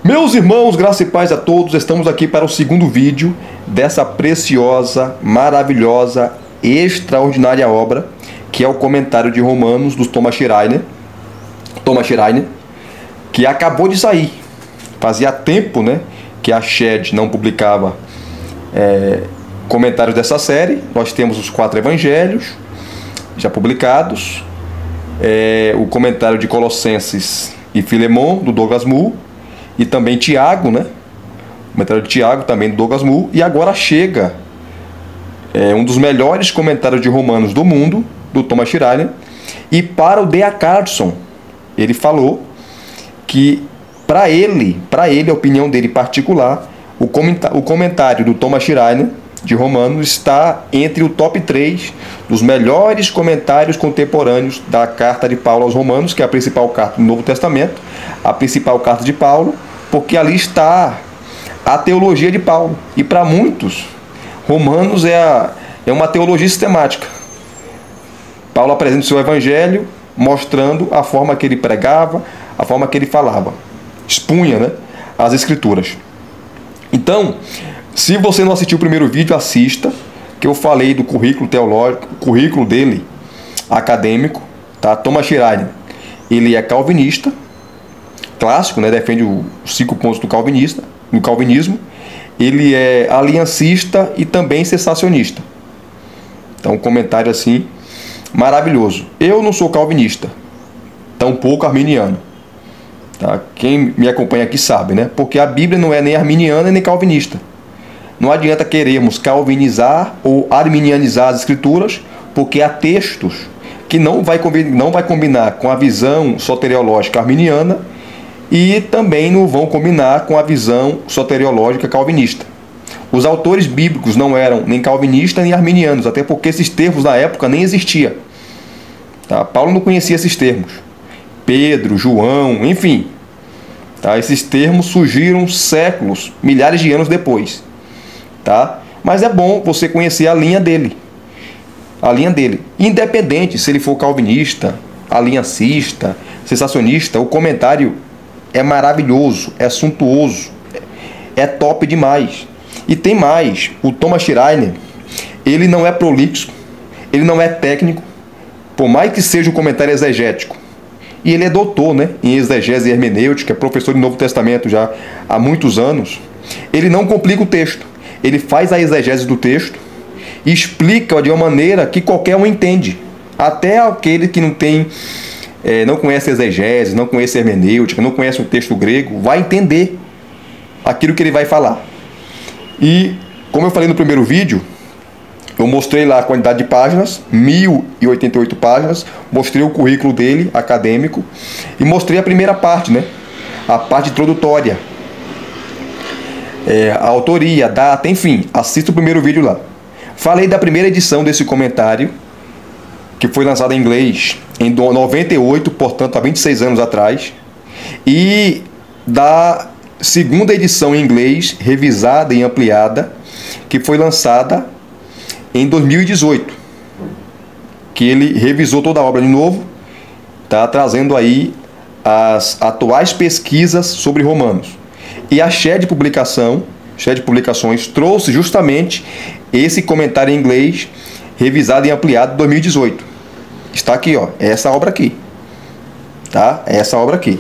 Meus irmãos, graça e paz a todos, estamos aqui para o segundo vídeo dessa preciosa, maravilhosa, extraordinária obra, que é o comentário de Romanos do Thomas Schreiner, que acabou de sair. Fazia tempo, né, que a Shed não publicava comentários dessa série. Nós temos os 4 evangelhos já publicados, o comentário de Colossenses e Filemon, do Douglas Moo, e também Tiago, né? O comentário de Tiago, também do Douglas Moo. E agora chega um dos melhores comentários de Romanos do mundo, do Thomas Schreiner. E para o D.A. Carlson, ele falou que, para ele, a opinião dele particular, o comentário do Thomas Schreiner de Romanos está entre o top 3 dos melhores comentários contemporâneos da carta de Paulo aos Romanos, que é a principal carta do Novo Testamento, a principal carta de Paulo, porque ali está a teologia de Paulo. E para muitos, Romanos é uma teologia sistemática. Paulo apresenta o seu evangelho mostrando a forma que ele pregava, a forma que ele falava, expunha, né, as escrituras. Então, se você não assistiu o primeiro vídeo, assista, que eu falei do currículo teológico, o currículo dele, acadêmico, tá? Thomas Schreiner, ele é calvinista, clássico, né? Defende os 5 pontos do calvinismo. Ele é aliancista e também cessacionista. Então, um comentário assim, maravilhoso. Eu não sou calvinista, tampouco arminiano. Tá? Quem me acompanha aqui sabe, né? Porque a Bíblia não é nem arminiana nem calvinista. Não adianta querermos calvinizar ou arminianizar as escrituras, porque há textos que não vai combinar com a visão soteriológica arminiana e também não vão combinar com a visão soteriológica calvinista. Os autores bíblicos não eram nem calvinistas nem arminianos, até porque esses termos na época nem existiam. Tá? Paulo não conhecia esses termos. Pedro, João, enfim. Tá? Esses termos surgiram séculos, milhares de anos depois. Tá? Mas é bom você conhecer a linha dele. Independente se ele for calvinista, aliancista, cessacionista, o comentário é maravilhoso, é suntuoso, é top demais. E tem mais, o Thomas Schreiner, ele não é prolixo, ele não é técnico, por mais que seja um comentário exegético. E ele é doutor, né, em exegese e hermenêutica, é professor de Novo Testamento já há muitos anos. Ele não complica o texto. Ele faz a exegese do texto e explica de uma maneira que qualquer um entende. Até aquele que não conhece exegese, não conhece hermenêutica, não conhece o texto grego, vai entender aquilo que ele vai falar. E, como eu falei no primeiro vídeo, eu mostrei lá a quantidade de páginas, 1088 páginas, mostrei o currículo dele, acadêmico, e mostrei a primeira parte, né? A parte introdutória. A autoria, a data, enfim, assista o primeiro vídeo lá. Falei da primeira edição desse comentário, que foi lançada em inglês em 98, portanto há 26 anos atrás, e da segunda edição em inglês, revisada e ampliada, que foi lançada em 2018, que ele revisou toda a obra de novo, tá, trazendo aí as atuais pesquisas sobre Romanos. E a Shed Publicações trouxe justamente esse comentário em inglês, revisado e ampliado de 2018. Está aqui, ó, é essa obra aqui. Tá? É essa obra aqui.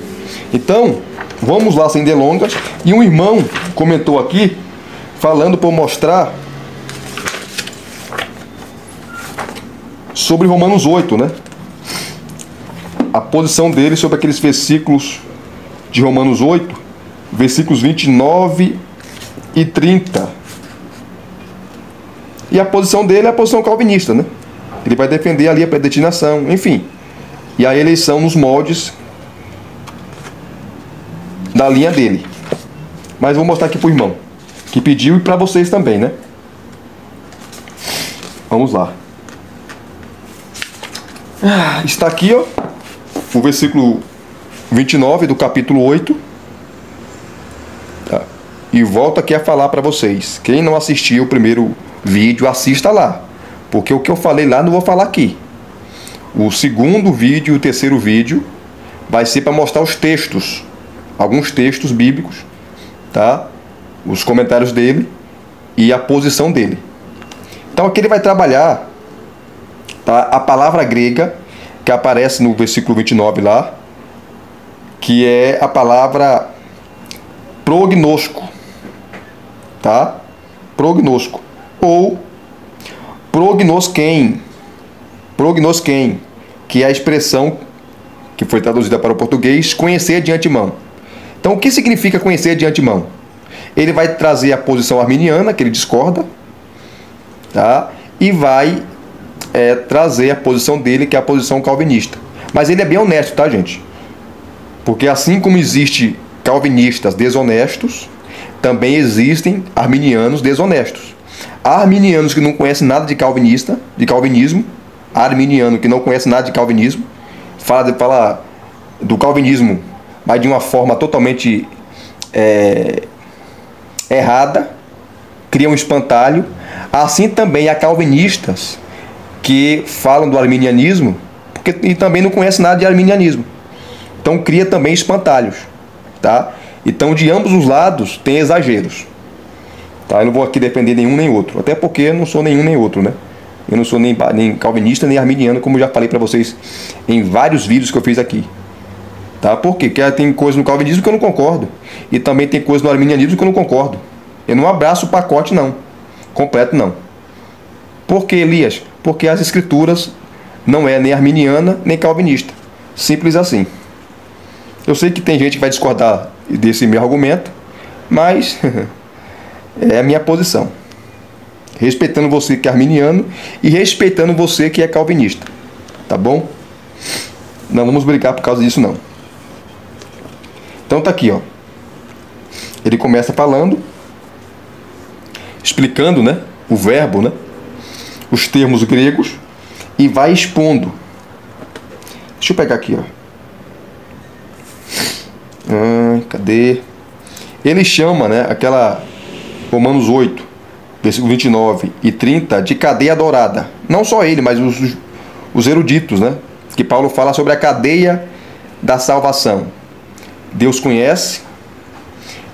Então, vamos lá sem delongas. E um irmão comentou aqui, falando para eu mostrar sobre Romanos 8, né? A posição dele sobre aqueles versículos de Romanos 8, versículos 29 e 30. E a posição dele é a posição calvinista, né? Ele vai defender ali a predestinação, enfim. E a eleição nos moldes da linha dele. Mas vou mostrar aqui para o irmão, que pediu, e para vocês também, né? Vamos lá. Está aqui, ó, o versículo 29 do capítulo 8. Tá? E volto aqui a falar para vocês. Quem não assistiu o primeiro vídeo, assista lá. Porque o que eu falei lá não vou falar aqui. O segundo vídeo e o terceiro vídeo vai ser para mostrar os textos, alguns textos bíblicos tá? Os comentários dele e a posição dele. Então aqui ele vai trabalhar, tá, a palavra grega que aparece no versículo 29 lá, que é a palavra prognosco, tá? Prognosco ou prognosquem, que é a expressão que foi traduzida para o português, conhecer de antemão. Então, o que significa conhecer de antemão? Ele vai trazer a posição arminiana, que ele discorda, tá? E vai trazer a posição dele, que é a posição calvinista. Mas ele é bem honesto, tá, gente? Porque assim como existe calvinistas desonestos, também existem arminianos desonestos. Há arminianos que não conhecem nada de calvinismo, há arminiano que não conhece nada de calvinismo, fala do calvinismo, mas de uma forma totalmente errada, cria um espantalho. Assim também há calvinistas que falam do arminianismo e também não conhecem nada de arminianismo. Então cria também espantalhos, tá? Então de ambos os lados tem exageros, tá? Eu não vou aqui defender nenhum nem outro, até porque eu não sou nenhum nem outro, né? Eu não sou nem calvinista nem arminiano, como eu já falei para vocês em vários vídeos que eu fiz aqui, tá? Por quê? Porque tem coisa no calvinismo que eu não concordo e também tem coisa no arminianismo que eu não concordo. Eu não abraço o pacote não, completo não. Por que, Elias? Porque as escrituras não é nem arminiana nem calvinista, simples assim. Eu sei que tem gente que vai discordar desse meu argumento, mas é a minha posição. Respeitando você que é arminiano e respeitando você que é calvinista. Tá bom? Não vamos brigar por causa disso, não. Então tá aqui, ó. Ele começa falando, explicando, né, o verbo, né, os termos gregos, e vai expondo. Deixa eu pegar aqui, ó. Cadê? Ele chama, né, aquela Romanos 8, versículo 29 e 30, de cadeia dourada. Não só ele, mas os eruditos, né, que Paulo fala sobre a cadeia da salvação. Deus conhece,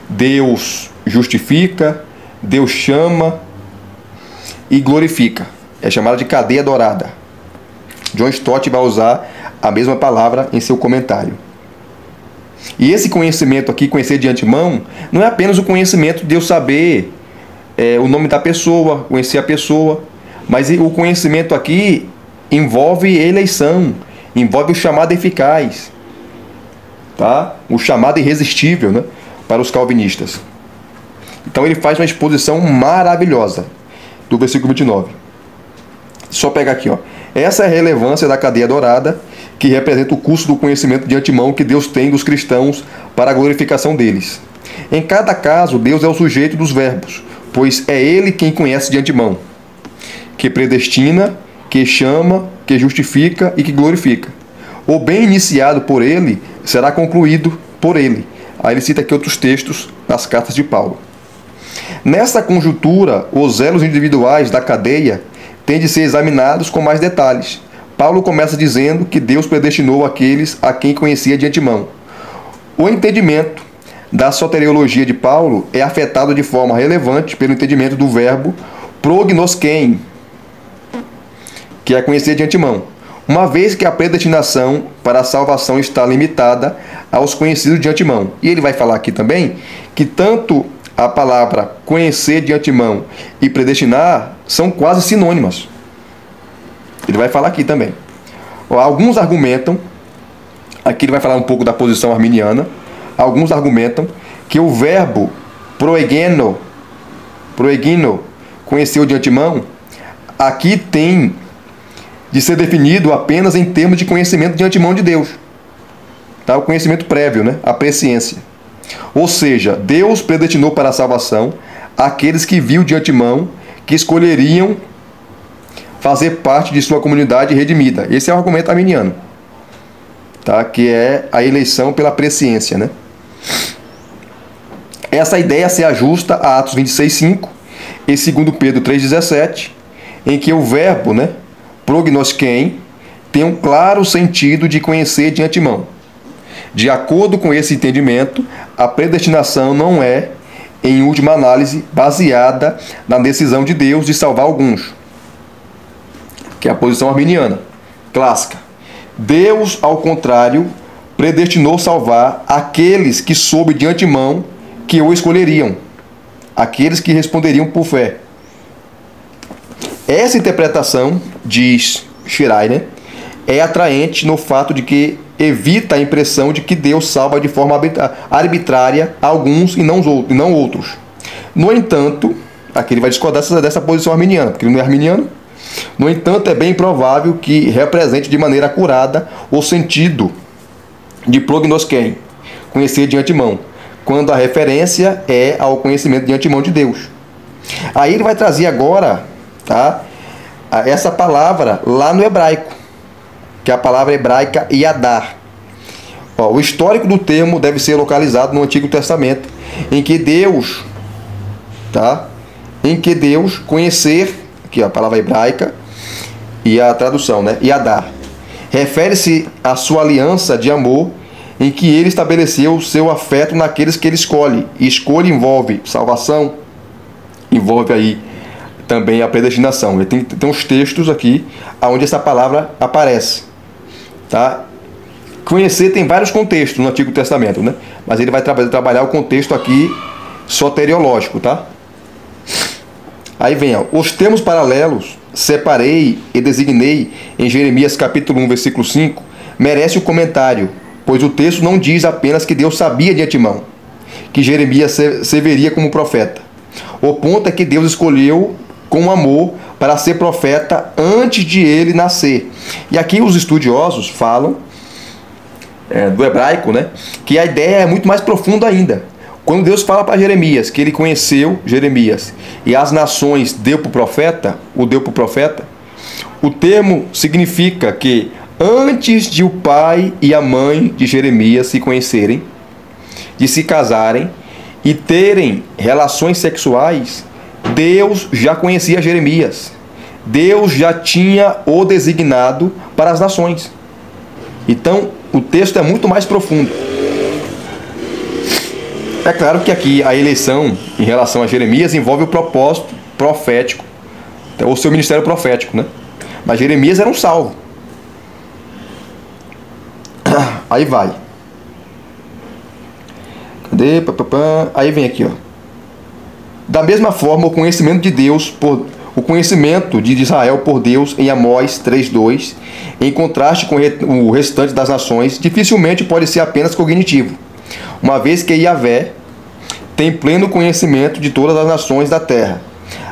Deus justifica, Deus chama e glorifica. É chamada de cadeia dourada. John Stott vai usar a mesma palavra em seu comentário. E esse conhecimento aqui, conhecer de antemão, não é apenas o conhecimento de eu saber o nome da pessoa, conhecer a pessoa, mas o conhecimento aqui envolve eleição, envolve o chamado eficaz, tá? O chamado irresistível, né, para os calvinistas. Então ele faz uma exposição maravilhosa do versículo 29. Só pegar aqui, ó. Essa é a relevância da cadeia dourada, que representa o curso do conhecimento de antemão que Deus tem dos cristãos para a glorificação deles. Em cada caso, Deus é o sujeito dos verbos, pois é Ele quem conhece de antemão, que predestina, que chama, que justifica e que glorifica. O bem iniciado por Ele será concluído por Ele. Aí ele cita aqui outros textos nas cartas de Paulo. Nessa conjuntura, os elos individuais da cadeia têm de ser examinados com mais detalhes. Paulo começa dizendo que Deus predestinou aqueles a quem conhecia de antemão. O entendimento da soteriologia de Paulo é afetado de forma relevante pelo entendimento do verbo prognosquem, que é conhecer de antemão, uma vez que a predestinação para a salvação está limitada aos conhecidos de antemão. E ele vai falar aqui também que tanto a palavra conhecer de antemão e predestinar são quase sinônimas. Ele vai falar aqui também. Alguns argumentam, aqui ele vai falar um pouco da posição arminiana, alguns argumentam que o verbo proegino, conheceu de antemão, aqui tem de ser definido apenas em termos de conhecimento de antemão de Deus. Tá? O conhecimento prévio, né? A presciência. Ou seja, Deus predestinou para a salvação aqueles que viu de antemão que escolheriam fazer parte de sua comunidade redimida. Esse é o argumento arminiano, tá? Que é a eleição pela presciência, né? Essa ideia se ajusta a Atos 26:5 e 2 Pedro 3:17, em que o verbo, né, prognosquem, tem um claro sentido de conhecer de antemão. De acordo com esse entendimento, a predestinação não é em última análise, baseada na decisão de Deus de salvar alguns, que é a posição arminiana clássica. Deus, ao contrário, predestinou salvar aqueles que soube de antemão que o escolheriam, aqueles que responderiam por fé. Essa interpretação, diz Schreiner, é atraente no fato de que evita a impressão de que Deus salva de forma arbitrária alguns e não outros. No entanto, aqui ele vai discordar dessa posição arminiana, porque ele não é arminiano. No entanto, é bem provável que represente de maneira acurada o sentido de prognosquem, conhecer de antemão, quando a referência é ao conhecimento de antemão de Deus. Aí ele vai trazer agora, tá, essa palavra lá no hebraico, que é a palavra hebraica yadar. O histórico do termo deve ser localizado no Antigo Testamento, em que Deus, tá, conhecer, aqui a palavra hebraica e a tradução, né, yadar, refere-se à sua aliança de amor, em que ele estabeleceu o seu afeto naqueles que ele escolhe. E escolha envolve salvação, envolve aí também a predestinação. Tem uns textos aqui onde essa palavra aparece, tá? Conhecer tem vários contextos no Antigo Testamento, né? Mas ele vai trabalhar o contexto aqui soteriológico, tá? Aí vem, ó, os termos paralelos, separei e designei em Jeremias capítulo 1, versículo 5, merece o comentário, pois o texto não diz apenas que Deus sabia de antemão que Jeremias serviria como profeta. O ponto é que Deus escolheu com amor para ser profeta antes de ele nascer. E aqui os estudiosos falam do hebraico, né, que a ideia é muito mais profunda ainda. Quando Deus fala para Jeremias que ele conheceu Jeremias e as nações deu para o profeta, o termo significa que antes de o pai e a mãe de Jeremias se conhecerem, de se casarem e terem relações sexuais, Deus já conhecia Jeremias. Deus já tinha o designado para as nações. Então, o texto é muito mais profundo. É claro que aqui a eleição em relação a Jeremias envolve o propósito profético, o seu ministério profético, né? Mas Jeremias era um salvo. Aí vai. Cadê? Aí vem aqui, ó. Da mesma forma, o conhecimento de Deus, o conhecimento de Israel por Deus em Amós 3:2, em contraste com o restante das nações, dificilmente pode ser apenas cognitivo, uma vez que Yahvé tem pleno conhecimento de todas as nações da terra.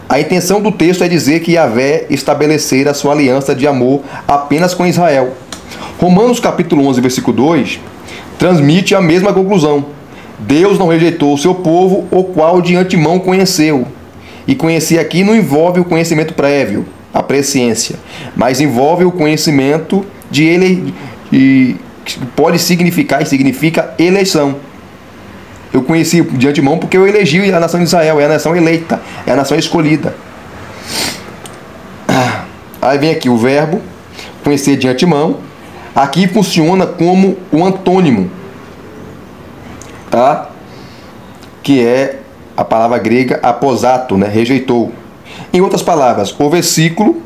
A intenção do texto é dizer que Yahvé estabelecera a sua aliança de amor apenas com Israel. Romanos capítulo 11, versículo 2, transmite a mesma conclusão. Deus não rejeitou o seu povo, o qual de antemão conheceu. E conhecer aqui não envolve o conhecimento prévio, a presciência, mas envolve o conhecimento de ele, que pode significar e significa eleição. Eu conheci de antemão porque eu elegi a nação de Israel, é a nação eleita, é a nação escolhida. Aí vem aqui o verbo, conhecer de antemão. Aqui funciona como o antônimo, tá? Que é a palavra grega aposato, né? Rejeitou. Em outras palavras, o versículo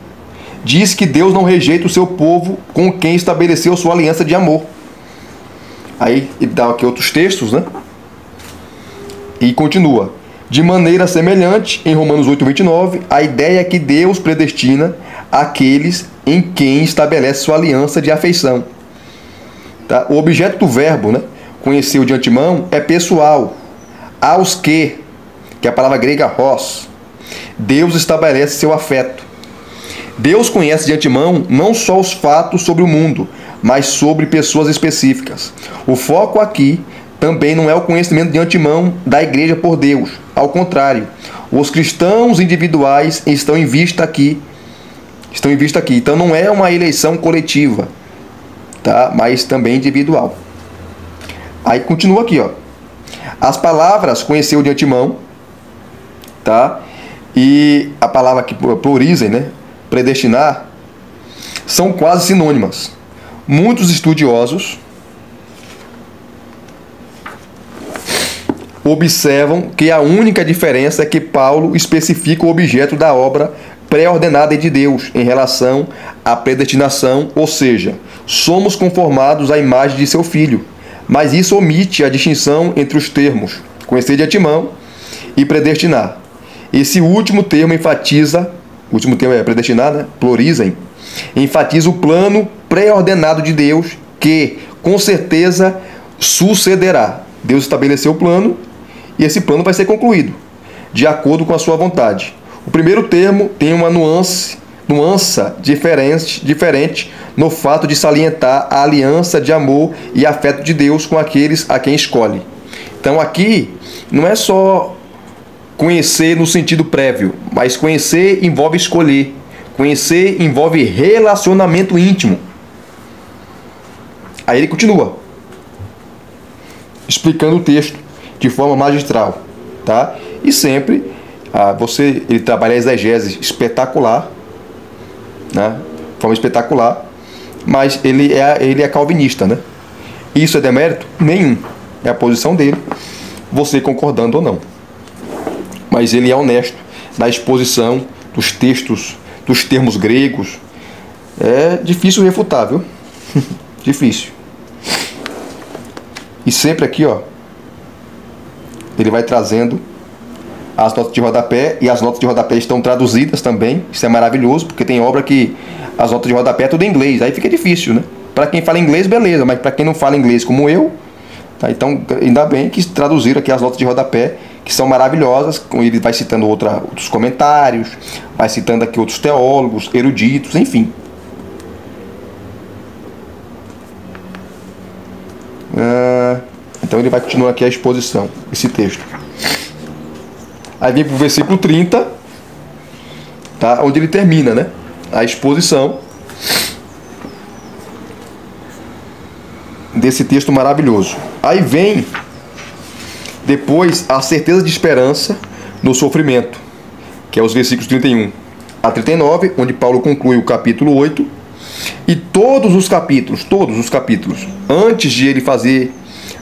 diz que Deus não rejeita o seu povo com quem estabeleceu sua aliança de amor. Aí ele dá aqui outros textos, né? E continua. De maneira semelhante, em Romanos 8:29, a ideia é que Deus predestina aqueles em quem estabelece sua aliança de afeição. Tá? O objeto do verbo, né, conheceu de antemão, é pessoal. Aos que é a palavra grega hos, Deus estabelece seu afeto. Deus conhece de antemão não só os fatos sobre o mundo, mas sobre pessoas específicas. O foco aqui também não é o conhecimento de antemão da igreja por Deus. Ao contrário, os cristãos individuais estão em vista aqui. Então não é uma eleição coletiva, tá? Mas também individual. Aí continua aqui, ó. As palavras conheceu de antemão, tá? E a palavra que plurizem, né? Predestinar, são quase sinônimas. Muitos estudiosos observam que a única diferença é que Paulo especifica o objeto da obra pré-ordenada de Deus em relação à predestinação, ou seja, somos conformados à imagem de seu Filho. Mas isso omite a distinção entre os termos conhecer de antemão e predestinar. Esse último termo enfatiza, o último termo é predestinar, né? Plurizem, enfatiza o plano pré-ordenado de Deus que, com certeza, sucederá. Deus estabeleceu o plano e esse plano vai ser concluído, de acordo com a sua vontade. O primeiro termo tem uma nuance diferente no fato de salientar a aliança de amor e afeto de Deus com aqueles a quem escolhe. Então aqui não é só conhecer no sentido prévio, mas conhecer envolve escolher. Conhecer envolve relacionamento íntimo. Aí ele continua explicando o texto de forma magistral, tá? E sempre ele trabalha a exegese espetacular, né? De forma espetacular, mas ele é calvinista, né? Isso é demérito? Nenhum. É a posição dele, você concordando ou não. Mas ele é honesto na exposição dos textos, dos termos gregos. É difícil refutar, viu? Difícil. E sempre aqui, ó, ele vai trazendo as notas de rodapé, e as notas de rodapé estão traduzidas também. Isso é maravilhoso, porque tem obra que as notas de rodapé é tudo em inglês, aí fica difícil, né? Para quem fala inglês, beleza, mas para quem não fala inglês como eu, tá? Então ainda bem que traduziram aqui as notas de rodapé, que são maravilhosas. Ele vai citando outros comentários, vai citando aqui outros teólogos, eruditos, enfim. Então ele vai continuar aqui a exposição, esse texto. Aí vem para o versículo 30, tá? Onde ele termina, né? A exposição desse texto maravilhoso. Aí vem depois a certeza de esperança no sofrimento, que é os versículos 31 a 39, onde Paulo conclui o capítulo 8. E todos os capítulos, antes de ele fazer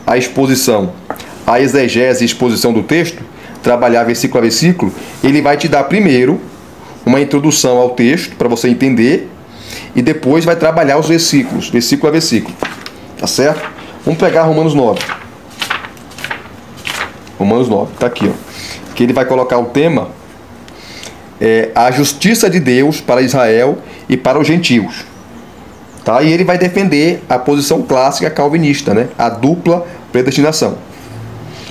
a exposição, a exegese e exposição do texto, trabalhar versículo a versículo, ele vai te dar primeiro uma introdução ao texto para você entender, e depois vai trabalhar os versículos, versículo a versículo. Tá certo? Vamos pegar Romanos 9. Romanos 9, tá aqui, ó. Que ele vai colocar o tema a justiça de Deus para Israel e para os gentios. Tá? E ele vai defender a posição clássica calvinista, né? A dupla predestinação.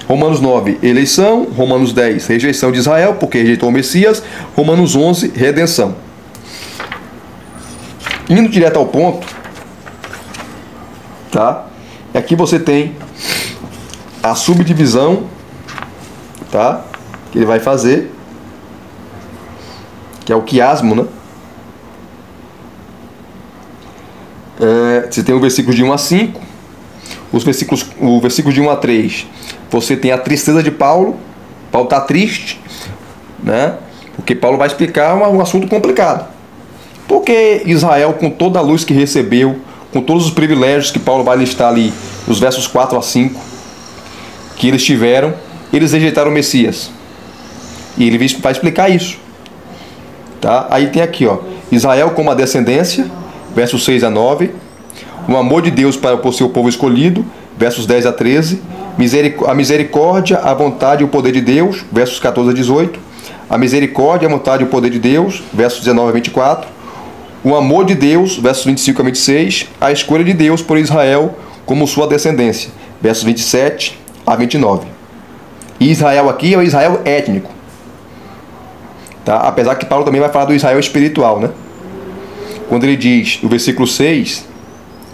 Romanos 9, eleição. Romanos 10, rejeição de Israel, porque rejeitou o Messias. Romanos 11, redenção. Indo direto ao ponto, tá? Aqui você tem a subdivisão, tá? Que ele vai fazer, que é o quiasmo, né? Você tem o versículo de 1 a 5, o versículo de 1 a 3, você tem a tristeza de Paulo. Paulo está triste, né? Porque Paulo vai explicar um assunto complicado. Porque Israel, com toda a luz que recebeu, com todos os privilégios que Paulo vai listar ali, nos versos 4 a 5, que eles tiveram, eles rejeitaram o Messias. E ele vai explicar isso. Tá? Aí tem aqui, ó, Israel como a descendência, versos 6 a 9, o amor de Deus para o seu povo escolhido, versos 10 a 13, a misericórdia, a vontade e o poder de Deus, versos 14 a 18, a misericórdia, a vontade e o poder de Deus, versos 19 a 24, o amor de Deus, versos 25 a 26, a escolha de Deus por Israel como sua descendência, versos 27 a 29. E Israel aqui é o Israel étnico. Tá? Apesar que Paulo também vai falar do Israel espiritual, né? Quando ele diz, no versículo 6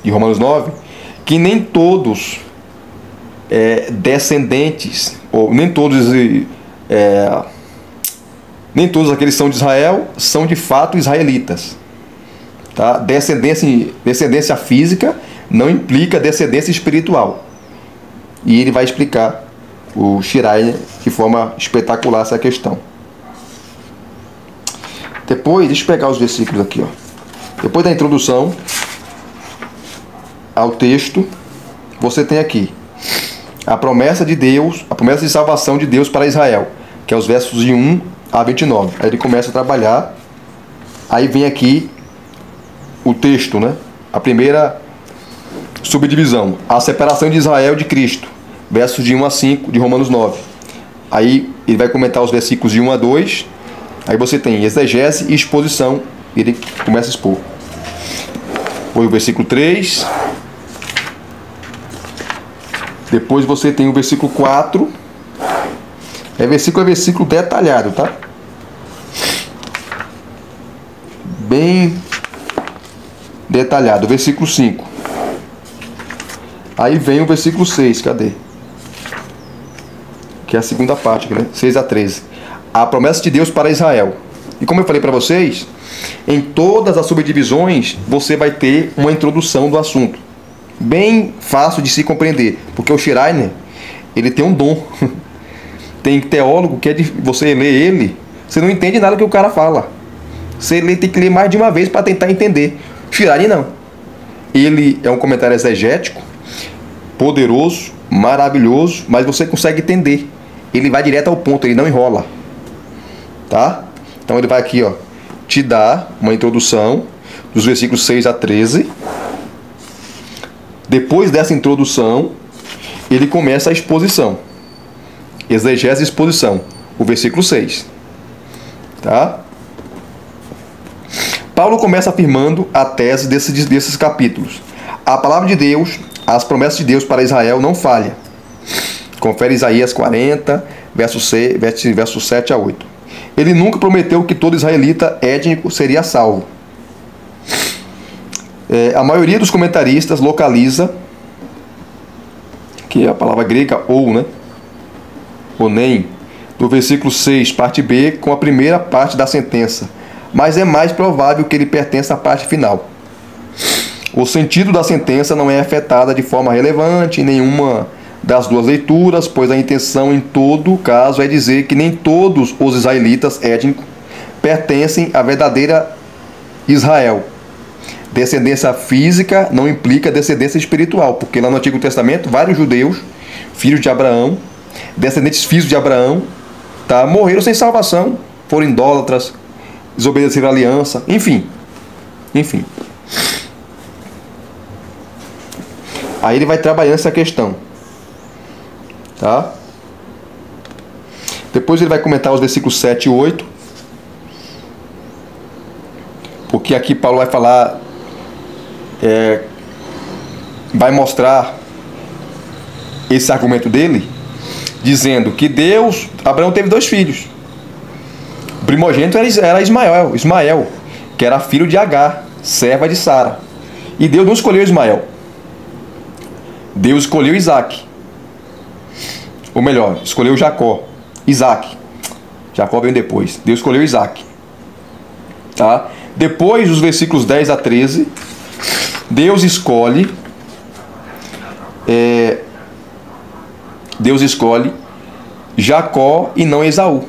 de Romanos 9, que nem todos descendentes, ou nem todos aqueles que são de Israel são de fato israelitas. Tá? Descendência física não implica descendência espiritual. E ele vai explicar, o Shirai, de forma espetacular, essa questão. Depois, deixa eu pegar os versículos aqui, ó. Depois da introdução ao texto, você tem aqui a promessa de Deus, a promessa de salvação de Deus para Israel, que é os versos de 1 a 29. Aí ele começa a trabalhar, aí vem aqui o texto, né? A primeira subdivisão, a separação de Israel de Cristo, versos de 1 a 5 de Romanos 9. Aí ele vai comentar os versículos de 1 a 2, aí você tem exegese e exposição, ele começa a expor. Foi o versículo 3, depois você tem o versículo 4, é versículo detalhado, tá? Bem detalhado. Versículo 5. Aí vem o versículo 6, cadê? Que é a segunda parte, né? 6 a 13. A promessa de Deus para Israel. E como eu falei para vocês, em todas as subdivisões você vai ter uma introdução do assunto. Bem fácil de se compreender, porque o Schreiner, ele tem um dom. Tem teólogo que é de você ler ele, você não entende nada que o cara fala. Você tem que ler mais de uma vez para tentar entender. Schreiner não. Ele é um comentário exegético, poderoso, maravilhoso, mas você consegue entender. Ele vai direto ao ponto, ele não enrola. Tá? Então ele vai aqui, ó, te dar uma introdução dos versículos 6 a 13. Depois dessa introdução, ele começa a exposição. Exegese e exposição. O versículo 6. Tá? Paulo começa afirmando a tese desses capítulos. A palavra de Deus, as promessas de Deus para Israel não falha. Confere Isaías 40, versos 7 a 8. Ele nunca prometeu que todo israelita étnico seria salvo. A maioria dos comentaristas localiza, que é a palavra grega ou, né? Ou nem, do versículo 6, parte B, com a primeira parte da sentença. Mas é mais provável que ele pertença à parte final. O sentido da sentença não é afetada de forma relevante em nenhuma das duas leituras, pois a intenção em todo caso é dizer que nem todos os israelitas étnicos pertencem à verdadeira Israel. Descendência física não implica descendência espiritual, porque lá no Antigo Testamento vários judeus, filhos de Abraão, descendentes físicos de Abraão, tá, morreram sem salvação, foram idólatras, desobedeceram a aliança, enfim. Aí ele vai trabalhando essa questão. Tá? Depois ele vai comentar os versículos 7 e 8. Porque aqui Paulo vai falar, vai mostrar esse argumento dele, dizendo que Deus, Abraão teve 2 filhos. O primogênito era Ismael, que era filho de Agar, serva de Sara. E Deus não escolheu Ismael. Deus escolheu Isaac. Ou melhor, escolheu Jacó. Isaac. Jacó veio depois. Deus escolheu Isaac. Tá? Depois, dos versículos 10 a 13, Deus escolhe Jacó e não Esaú.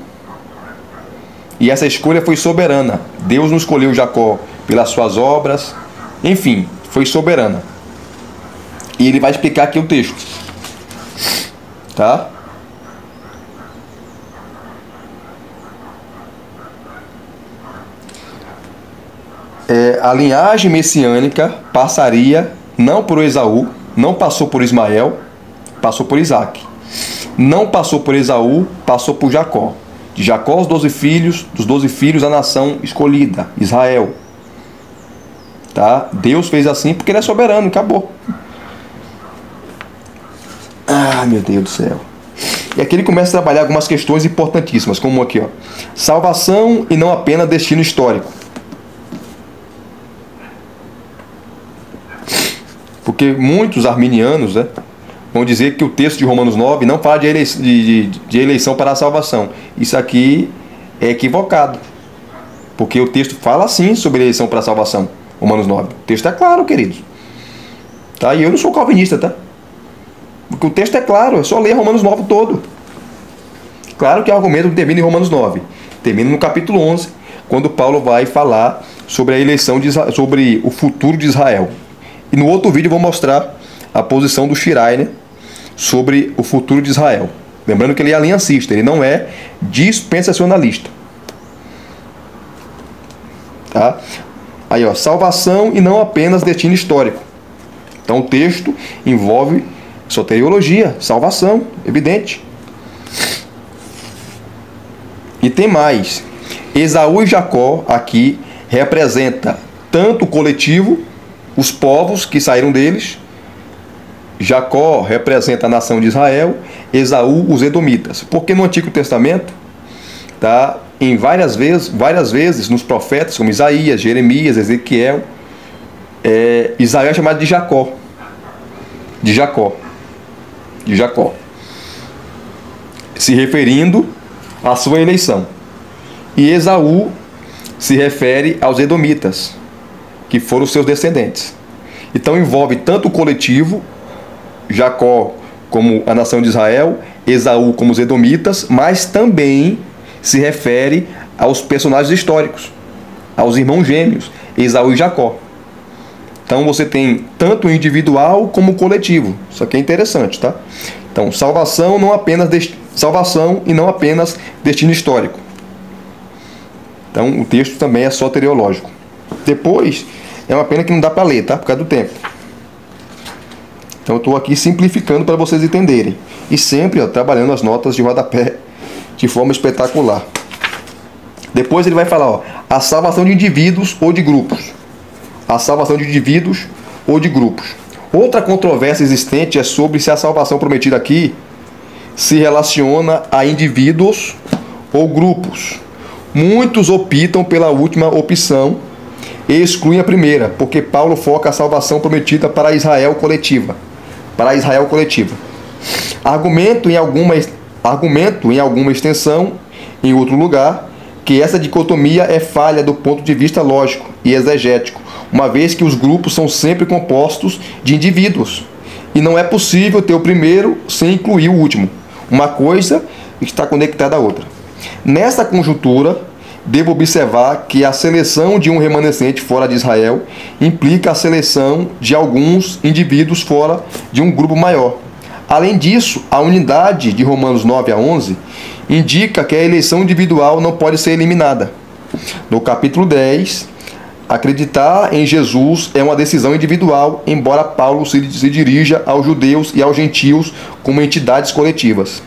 E essa escolha foi soberana. Deus não escolheu Jacó pelas suas obras. Enfim, foi soberana. E ele vai explicar aqui o texto. Tá? A linhagem messiânica passaria não por Esaú, não passou por Ismael, passou por Isaac. Não passou por Esaú, passou por Jacó. De Jacó os 12 filhos, dos 12 filhos a nação escolhida, Israel. Tá? Deus fez assim porque ele é soberano, acabou. Ah, meu Deus do céu. E aqui ele começa a trabalhar algumas questões importantíssimas, como aqui, ó. Salvação e não apenas destino histórico. Porque muitos arminianos, né, vão dizer que o texto de Romanos 9 não fala de eleição para a salvação. Isso aqui é equivocado. Porque o texto fala sim sobre eleição para a salvação. Romanos 9. O texto é claro, queridos. Tá? E eu não sou calvinista, tá? Porque o texto é claro, é só ler Romanos 9 todo. Claro que o argumento não termina em Romanos 9. Termina no capítulo 11, quando Paulo vai falar sobre a eleição sobre o futuro de Israel. E no outro vídeo eu vou mostrar a posição do Schreiner sobre o futuro de Israel. Lembrando que ele é aliancista, ele não é dispensacionalista. Tá? Aí, ó, salvação e não apenas destino histórico. Então o texto envolve soteriologia, salvação, evidente. E tem mais. Esaú e Jacó aqui representa tanto o coletivo, os povos que saíram deles. Jacó representa a nação de Israel, Esaú os edomitas. Porque no Antigo Testamento, tá, em várias vezes nos profetas como Isaías, Jeremias, Ezequiel, Israel é chamado de Jacó. De Jacó. Se referindo à sua eleição. E Esaú se refere aos edomitas, que foram os seus descendentes. Então envolve tanto o coletivo, Jacó como a nação de Israel, Esaú como os edomitas, mas também se refere aos personagens históricos, aos irmãos gêmeos, Esaú e Jacó. Então você tem tanto o individual como o coletivo. Isso aqui é interessante, tá? Então, salvação e não apenas destino histórico. Então, o texto também é soteriológico. Depois, é uma pena que não dá para ler, tá? Por causa do tempo. Então, eu estou aqui simplificando para vocês entenderem. E sempre, ó, trabalhando as notas de rodapé de forma espetacular. Depois ele vai falar, ó, a salvação de indivíduos ou de grupos. A salvação de indivíduos ou de grupos. Outra controvérsia existente é sobre se a salvação prometida aqui se relaciona a indivíduos ou grupos. Muitos optam pela última opção e excluem a primeira, porque Paulo foca a salvação prometida para a Israel coletiva. Argumento em alguma extensão, em outro lugar, que essa dicotomia é falha do ponto de vista lógico e exegético, uma vez que os grupos são sempre compostos de indivíduos, e não é possível ter o primeiro sem incluir o último. Uma coisa está conectada à outra. Nesta conjuntura, devo observar que a seleção de um remanescente fora de Israel implica a seleção de alguns indivíduos fora de um grupo maior. Além disso, a unidade de Romanos 9 a 11 indica que a eleição individual não pode ser eliminada. No capítulo 10, acreditar em Jesus é uma decisão individual, embora Paulo se dirija aos judeus e aos gentios como entidades coletivas.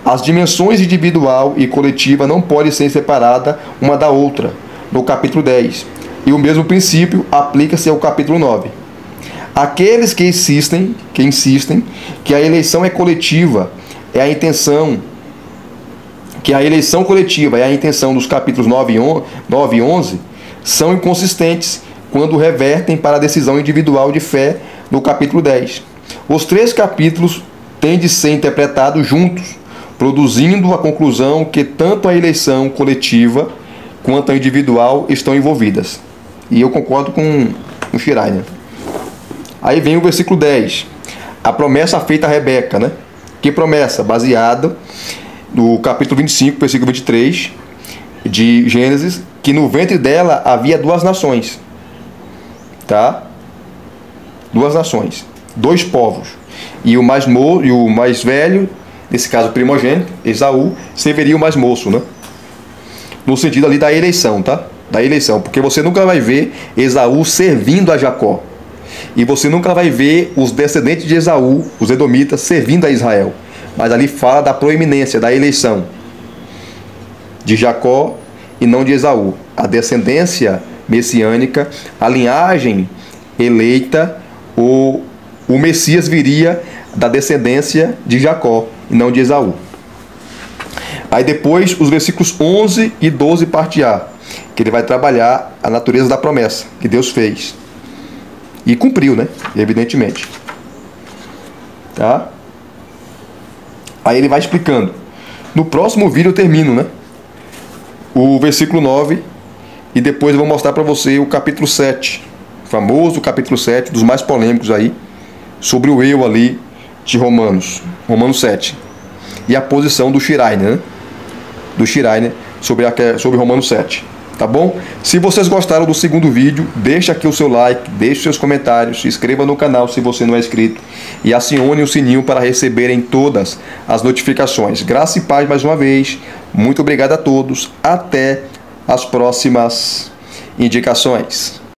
As dimensões individual e coletiva não podem ser separadas uma da outra, no capítulo 10. E o mesmo princípio aplica-se ao capítulo 9. Aqueles que insistem que a eleição é coletiva, a intenção dos capítulos 9 e 11, são inconsistentes quando revertem para a decisão individual de fé no capítulo 10. Os três capítulos têm de ser interpretados juntos, produzindo a conclusão que tanto a eleição coletiva quanto a individual estão envolvidas. E eu concordo com o Schreiner. Aí vem o versículo 10. A promessa feita a Rebeca, né? Que promessa? Baseada no capítulo 25, versículo 23 de Gênesis, que no ventre dela havia duas nações. Tá? Duas nações. Dois povos. E o mais velho, nesse caso primogênito, Esaú, serviria o mais moço, né? No sentido ali da eleição, tá? Da eleição. Porque você nunca vai ver Esaú servindo a Jacó. E você nunca vai ver os descendentes de Esaú, os edomitas, servindo a Israel. Mas ali fala da proeminência, da eleição de Jacó e não de Esaú. A descendência messiânica, a linhagem eleita, o Messias viria da descendência de Jacó e não de Esaú. Aí depois os versículos 11 e 12 parte A, que ele vai trabalhar a natureza da promessa que Deus fez. E cumpriu, né? Evidentemente. Tá? Aí ele vai explicando. No próximo vídeo eu termino, né? O versículo 9. E depois eu vou mostrar para você o capítulo 7. O famoso capítulo 7, dos mais polêmicos aí. Sobre o eu ali de Romanos. Romanos 7. E a posição do Schreiner, né? Do Schreiner sobre Romanos 7. tá bom? Se vocês gostaram do segundo vídeo, deixa aqui o seu like, deixe seus comentários, se inscreva no canal se você não é inscrito e acione o sininho para receberem todas as notificações. Graça e paz mais uma vez. Muito obrigado a todos. Até as próximas indicações.